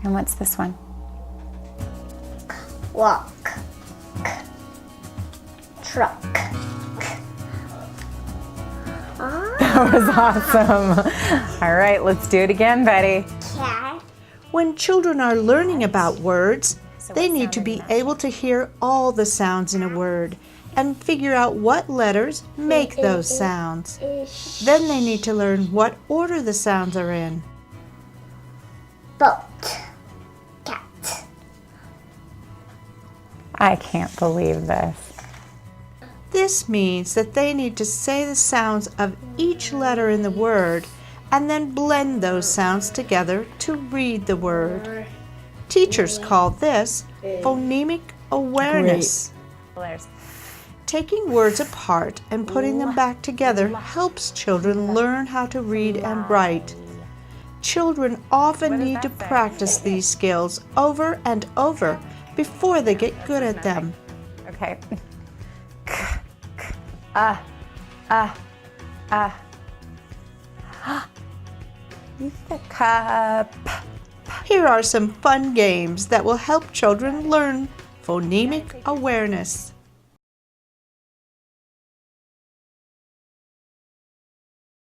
And what's this one? Walk. Truck. That was awesome. All right, let's do it again, Betty. Cat. When children are learning about words, they what need to sound be is that? able to hear all the sounds in a word and figure out what letters make those sounds. Then they need to learn what order the sounds are in. Boat. Cat. I can't believe this. This means that they need to say the sounds of each letter in the word and then blend those sounds together to read the word. Teachers call this phonemic awareness. There's Taking words apart and putting them back together helps children learn how to read and write. Children often need to practice these skills over and over before they get good at them. okay. The cup. Here are some fun games that will help children learn phonemic awareness.